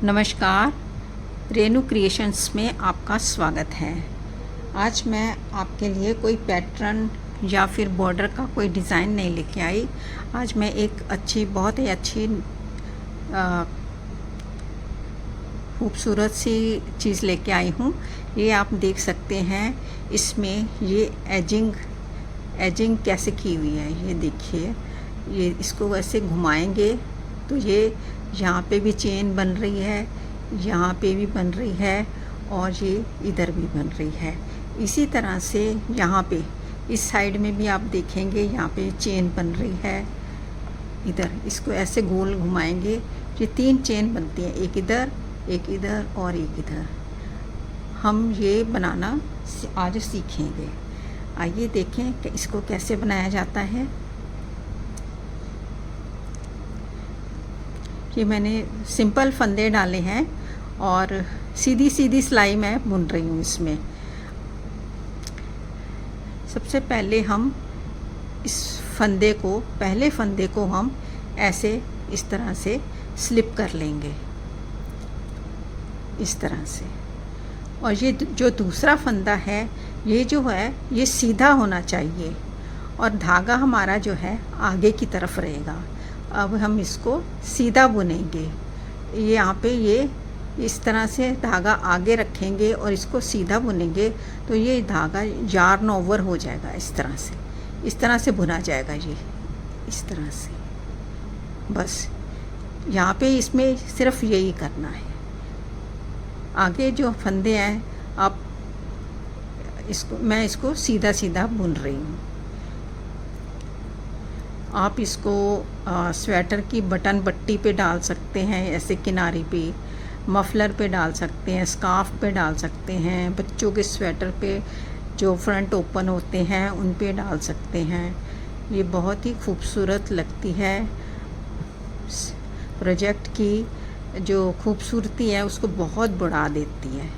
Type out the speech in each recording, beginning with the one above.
नमस्कार, रेनू क्रिएशंस में आपका स्वागत है। आज मैं आपके लिए कोई पैटर्न या फिर बॉर्डर का कोई डिज़ाइन नहीं लेके आई। आज मैं एक बहुत ही अच्छी खूबसूरत सी चीज़ लेके आई हूँ। ये आप देख सकते हैं, इसमें ये एजिंग कैसे की हुई है। ये देखिए, ये इसको वैसे घुमाएंगे तो ये यहाँ पे भी चेन बन रही है, यहाँ पे भी बन रही है और ये इधर भी बन रही है। इसी तरह से यहाँ पे इस साइड में भी आप देखेंगे, यहाँ पे चेन बन रही है। इधर इसको ऐसे गोल घुमाएंगे, ये 3 चेन बनती हैं, एक इधर और एक इधर। हम ये बनाना आज सीखेंगे। आइए देखें कि इसको कैसे बनाया जाता है। कि मैंने सिंपल फंदे डाले हैं और सीधी सिलाई मैं बुन रही हूँ इसमें। सबसे पहले हम इस पहले फंदे को हम ऐसे इस तरह से स्लिप कर लेंगे, इस तरह से। और ये जो दूसरा फंदा है, ये जो है ये सीधा होना चाहिए और धागा हमारा जो है आगे की तरफ रहेगा। अब हम इसको सीधा बुनेंगे। ये यहाँ पे ये इस तरह से धागा आगे रखेंगे और इसको सीधा बुनेंगे तो ये धागा यार्न ओवर हो जाएगा। इस तरह से बुना जाएगा, ये इस तरह से। बस यहाँ पे इसमें सिर्फ यही करना है। आगे जो फंदे हैं मैं इसको सीधा बुन रही हूँ। आप इसको स्वेटर की बटन पट्टी पे डाल सकते हैं, ऐसे किनारे पे, मफलर पे डाल सकते हैं, स्कार्फ पे डाल सकते हैं, बच्चों के स्वेटर पे जो फ्रंट ओपन होते हैं उन पे डाल सकते हैं। ये बहुत ही खूबसूरत लगती है। प्रोजेक्ट की जो खूबसूरती है उसको बहुत बढ़ा देती है।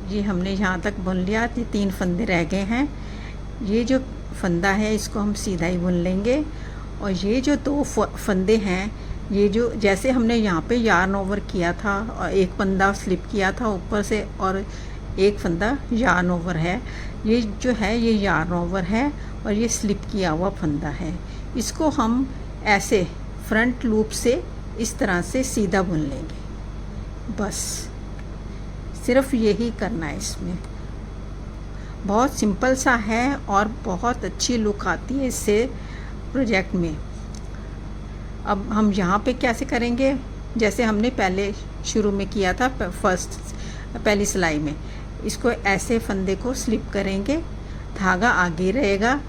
ये हमने यहाँ तक बुन लिया, 3 फंदे रह गए हैं। ये जो फंदा है इसको हम सीधा ही बुन लेंगे और ये जो 2 फंदे हैं, ये जो जैसे हमने यहाँ पे यार्न ओवर किया था और एक फंदा स्लिप किया था ऊपर से और एक फंदा यार्न ओवर है, ये जो है ये यार्न ओवर है और ये स्लिप किया हुआ फंदा है। इसको हम ऐसे फ्रंट लूप से इस तरह से सीधा बुन लेंगे। बस सिर्फ यही करना है इसमें। बहुत सिंपल सा है और बहुत अच्छी लुक आती है इससे प्रोजेक्ट में। अब हम यहाँ पे कैसे करेंगे, जैसे हमने पहले शुरू में किया था पहली सिलाई में। इसको ऐसे फंदे को स्लिप करेंगे, धागा आगे रहेगा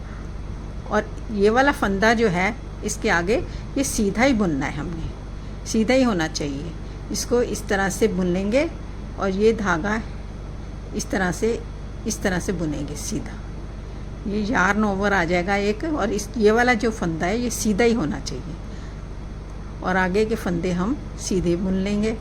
और ये वाला फंदा जो है इसके आगे ये सीधा ही बुनना है, हमने सीधा ही होना चाहिए। इसको इस तरह से बुन लेंगे और ये धागा इस तरह से बुनेंगे सीधा। ये यार्न ओवर आ जाएगा एक, और ये वाला जो फंदा है ये सीधा ही होना चाहिए और आगे के फंदे हम सीधे बुन लेंगे।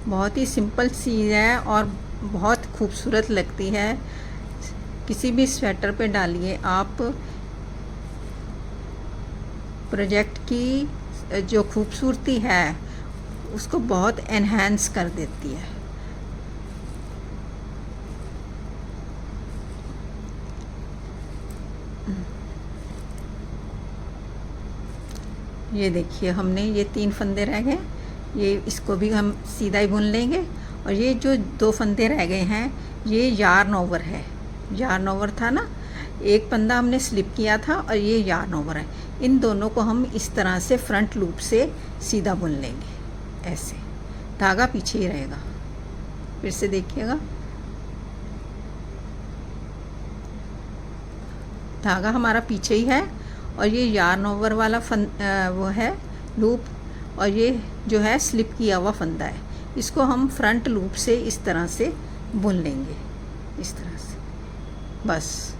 बहुत ही सिंपल चीज़ है और बहुत खूबसूरत लगती है। किसी भी स्वेटर पे डालिए आप। प्रोजेक्ट की जो खूबसूरती है उसको बहुत एनहांस कर देती है। ये देखिए, हमने ये 3 फंदे रह गए, ये इसको भी हम सीधा ही बुन लेंगे। और ये जो 2 फंदे रह गए हैं ये यार्न ओवर है। यार्न ओवर था ना, एक फंदा हमने स्लिप किया था और ये यार्न ओवर है। इन दोनों को हम इस तरह से फ्रंट लूप से सीधा बुन लेंगे। ऐसे धागा पीछे ही रहेगा। फिर से देखिएगा, धागा हमारा पीछे ही है और ये यार्न ओवर वाला वो है लूप, और ये जो है स्लिप किया हुआ फंदा है। इसको हम फ्रंट लूप से इस तरह से बुन लेंगे, इस तरह से। बस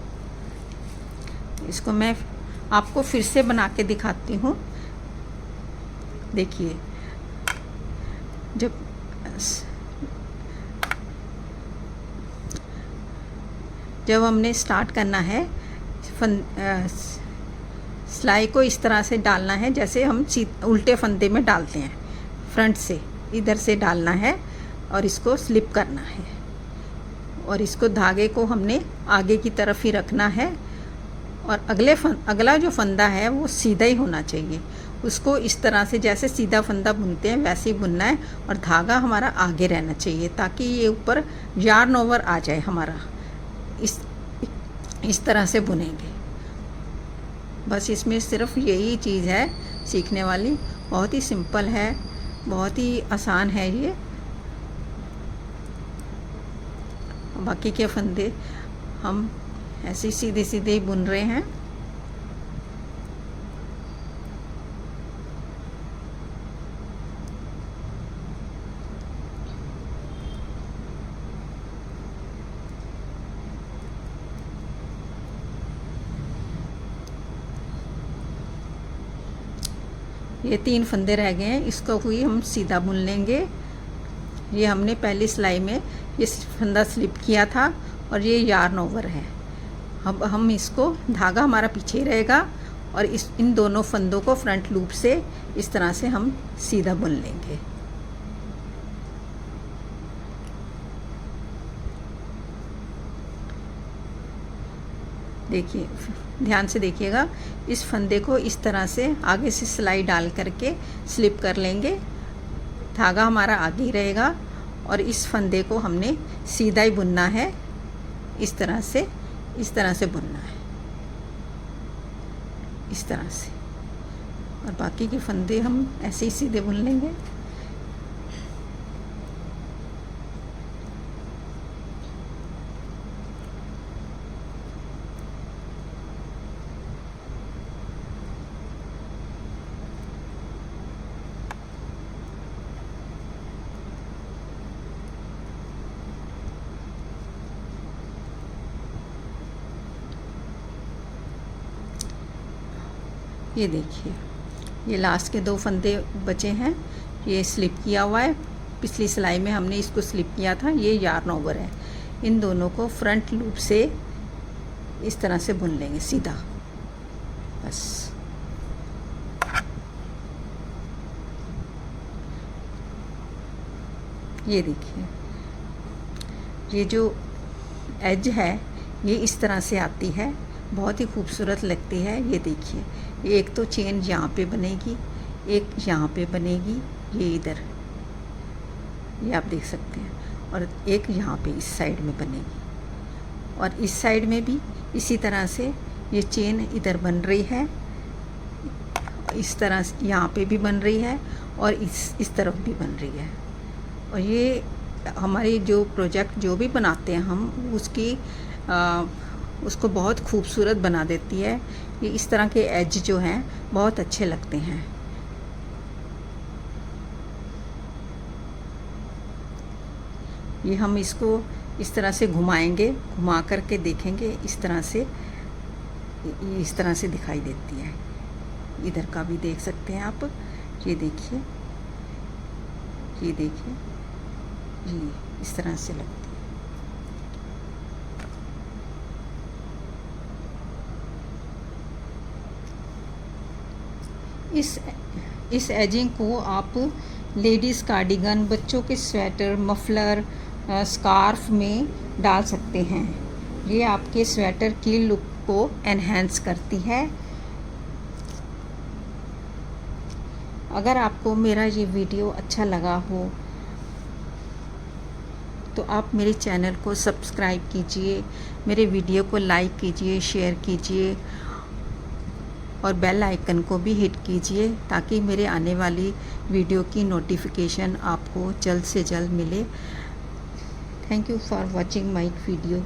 इसको मैं आपको फिर से बना के दिखाती हूँ। देखिए, जब जब हमने स्टार्ट करना है सिलाई को इस तरह से डालना है जैसे हम उल्टे फंदे में डालते हैं, फ्रंट से इधर से डालना है और इसको स्लिप करना है और इसको धागे को हमने आगे की तरफ ही रखना है और अगला जो फंदा है वो सीधा ही होना चाहिए। उसको इस तरह से जैसे सीधा फंदा बुनते हैं वैसे ही बुनना है और धागा हमारा आगे रहना चाहिए ताकि ये ऊपर यार्न ओवर आ जाए हमारा। इस तरह से बुनेंगे। बस इसमें सिर्फ यही चीज़ है सीखने वाली। बहुत ही सिंपल है, बहुत ही आसान है ये। बाकी के फंदे हम ऐसे सीधे सीधे ही बुन रहे हैं। ये 3 फंदे रह गए हैं, इसको हुई हम सीधा बुन लेंगे। ये हमने पहली सिलाई में ये फंदा स्लिप किया था और ये यार्न ओवर है। अब हम इसको, धागा हमारा पीछे रहेगा और इन दोनों फंदों को फ्रंट लूप से इस तरह से हम सीधा बुन लेंगे। देखिए, ध्यान से देखिएगा। इस फंदे को इस तरह से आगे से सिलाई डाल करके स्लिप कर लेंगे, धागा हमारा आगे ही रहेगा और इस फंदे को हमने सीधा ही बुनना है। इस तरह से बुनना है, इस तरह से। और बाकी के फंदे हम ऐसे ही सीधे बुन लेंगे। ये देखिए, ये लास्ट के 2 फंदे बचे हैं, ये स्लिप किया हुआ है। पिछली सिलाई में हमने इसको स्लिप किया था, ये यार्न ओवर है। इन दोनों को फ्रंट लूप से इस तरह से बुन लेंगे सीधा, बस। ये देखिए, ये जो एज है ये इस तरह से आती है, बहुत ही खूबसूरत लगती है। ये देखिए, एक तो चेन यहाँ पे बनेगी, एक यहाँ पे बनेगी, ये इधर, ये आप देख सकते हैं, और एक यहाँ पे इस साइड में बनेगी और इस साइड में भी इसी तरह से ये चेन इधर बन रही है, इस तरह से यहाँ पे भी बन रही है और इस तरफ भी बन रही है। और ये हमारी जो प्रोजेक्ट जो भी बनाते हैं हम, उसको बहुत खूबसूरत बना देती है। ये इस तरह के एज जो हैं बहुत अच्छे लगते हैं। ये हम इसको इस तरह से घुमाएंगे, घुमा करके देखेंगे, इस तरह से दिखाई देती है। इधर का भी देख सकते हैं आप। ये देखिए, ये देखिए, ये इस तरह से लगती है। इस एजिंग को आप लेडीज़ कार्डिगन, बच्चों के स्वेटर, मफलर, स्कार्फ में डाल सकते हैं। ये आपके स्वेटर की लुक को एनहेंस करती है। अगर आपको मेरा ये वीडियो अच्छा लगा हो तो आप मेरे चैनल को सब्सक्राइब कीजिए, मेरे वीडियो को लाइक कीजिए, शेयर कीजिए और बेल आइकन को भी हिट कीजिए ताकि मेरे आने वाली वीडियो की नोटिफिकेशन आपको जल्द से जल्द मिले। Thank you for watching my video.